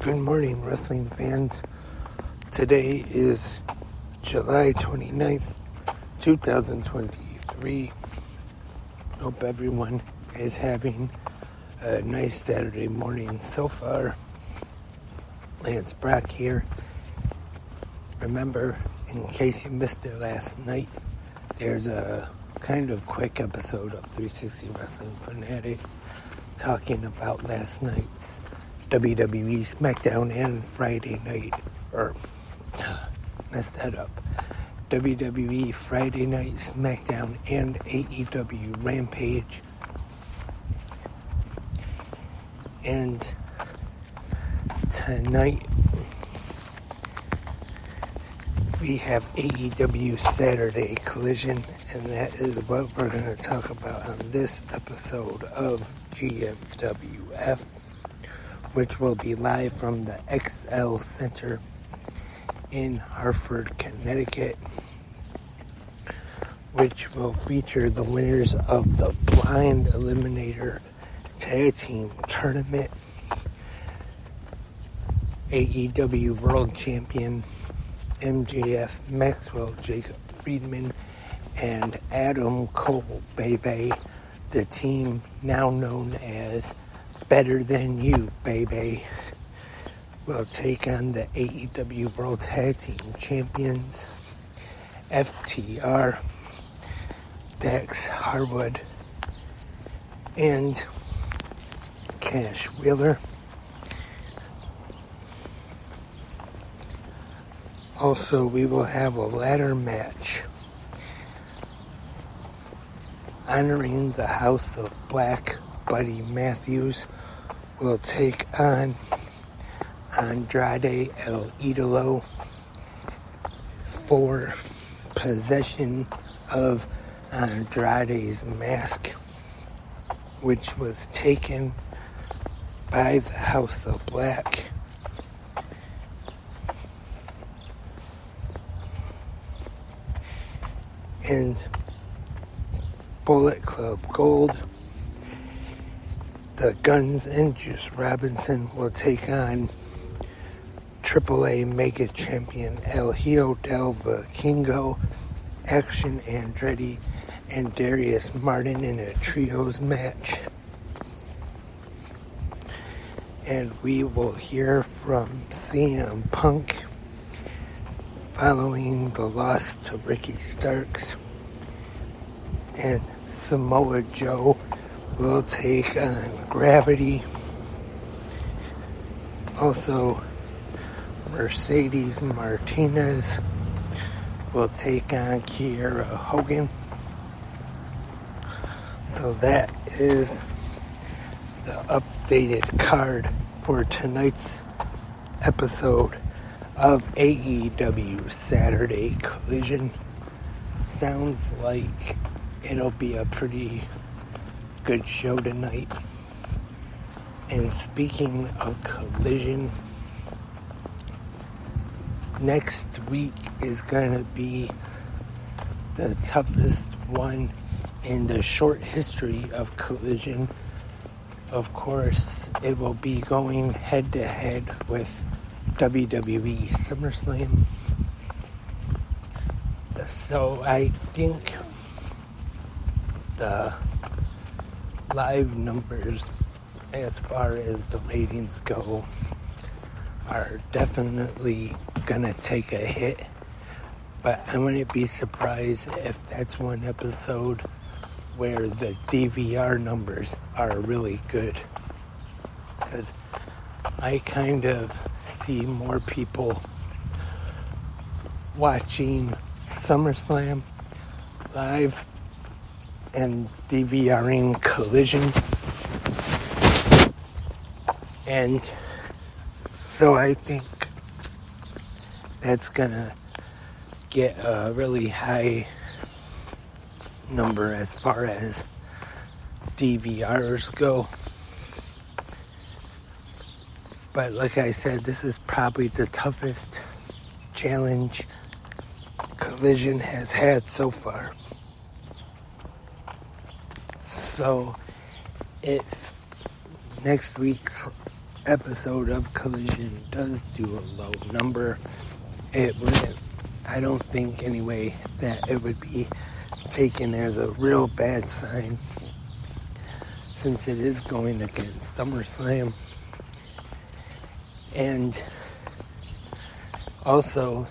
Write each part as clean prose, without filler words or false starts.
Good morning, wrestling fans. Today is July 29th, 2023. Hope everyone is having a nice Saturday morning so far. Lance Brock here. Remember, in case you missed it last night, there's a kind of quick episode of 360 Wrestling Fanatic talking about last night's WWE SmackDown and Friday night, messed that up. WWE Friday night SmackDown and AEW Rampage. And tonight we have AEW Saturday Collision, and that is what we're going to talk about on this episode of GMWF, which will be live from the XL Center in Hartford, Connecticut, which will feature the winners of the Blind Eliminator Tag Team Tournament, AEW World Champion MJF Maxwell Jacob Friedman and Adam Cole, baby, the team now known as Better Than You, baby, will take on the AEW World Tag Team Champions, FTR, Dax Harwood, and Cash Wheeler. Also, we will have a ladder match honoring the House of Black. Buddy Matthews will take on Andrade El Idolo for possession of Andrade's mask, which was taken by the House of Black. And Bullet Club Gold, the Guns and Juice Robinson will take on AAA Mega Champion El Hijo del Vikingo, Action Andretti, and Darius Martin in a trios match. And we will hear from CM Punk following the loss to Ricky Starks. And Samoa Joe will take on Gravity. Also, Mercedes Martinez will take on Kiera Hogan. So that is the updated card for tonight's episode of AEW Saturday Collision. Sounds like it'll be a pretty good show tonight. And speaking of Collision, next week is gonna be the toughest one in the short history of Collision. Of course, it will be going head to head with WWE SummerSlam. So I think the live numbers, as far as the ratings go, are definitely gonna take a hit, but I wouldn't be surprised if that's one episode where the DVR numbers are really good, because I kind of see more people watching SummerSlam live and DVRing Collision. And so I think that's gonna get a really high number as far as DVRs go. But like I said, this is probably the toughest challenge Collision has had so far. So if next week episode of Collision does do a low number, I don't think anyway that it would be taken as a real bad sign, since it is going against SummerSlam. And also,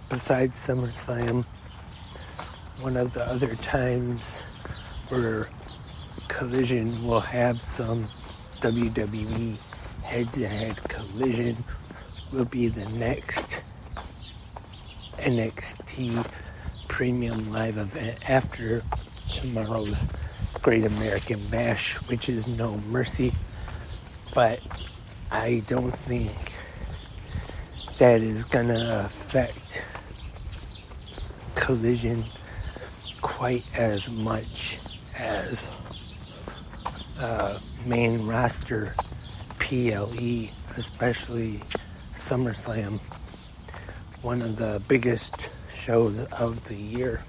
besides SummerSlam, one of the other times where Collision will have some WWE head-to-head collision will be the next NXT Premium Live event after tomorrow's Great American Bash, which is No Mercy. But I don't think that is gonna affect Collision quite as much as main roster PLE, especially SummerSlam, one of the biggest shows of the year.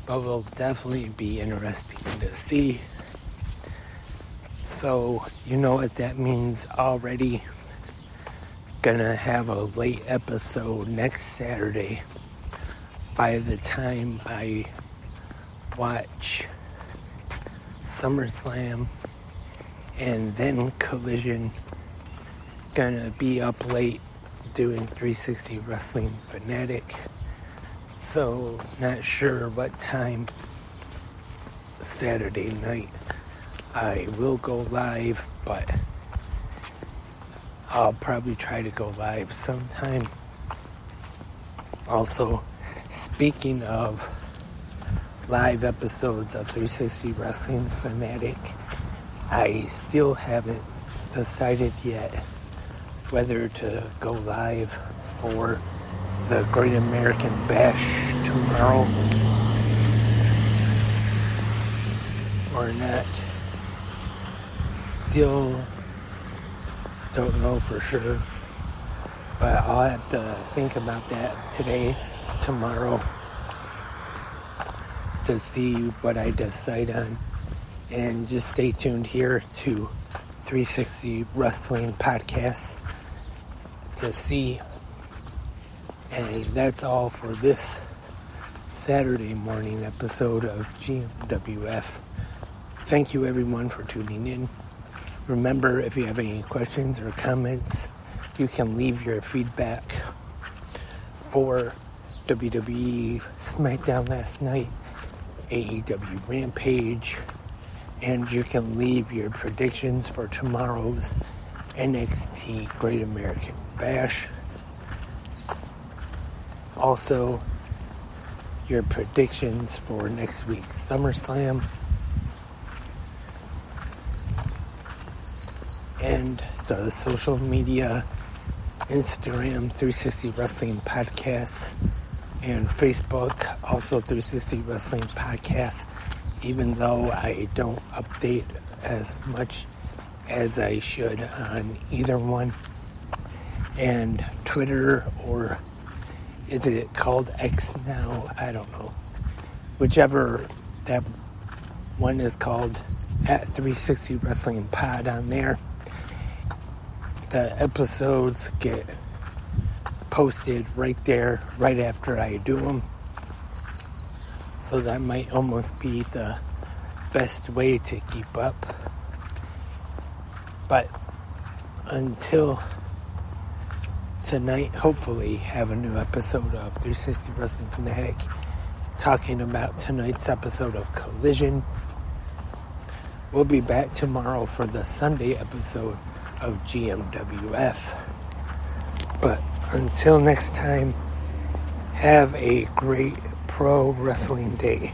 But will definitely be interesting to see. So, you know what that means already. Gonna have a late episode next Saturday. By the time I watch SummerSlam and then Collision, gonna be up late doing 360 Wrestling Fanatic. So, not sure what time Saturday night I will go live, but I'll probably try to go live sometime. Also, speaking of live episodes of 360 Wrestling Fanatic, I still haven't decided yet whether to go live for the Great American Bash tomorrow or not. Still don't know for sure, but I'll have to think about that today, tomorrow, to see what I decide on. And just stay tuned here to 360 Wrestling Podcast to see. And that's all for this Saturday morning episode of GMWF. Thank you everyone for tuning in. Remember, if you have any questions or comments, you can leave your feedback for WWE SmackDown last night, AEW Rampage, and you can leave your predictions for tomorrow's NXT Great American Bash. Also, your predictions for next week's SummerSlam. And the social media, Instagram 360 Wrestling Podcast, and Facebook also 360 Wrestling Podcast, even though I don't update as much as I should on either one. And Twitter, or is it called X now? I don't know. Whichever that one is called, at 360 Wrestling Pod on there. The episodes get posted right there, right after I do them. So that might almost be the best way to keep up. But until tonight, hopefully have a new episode of 360 Wrestling Fanatic talking about tonight's episode of Collision. We'll be back tomorrow for the Sunday episode of GMWF. But until next time, have a great pro wrestling day.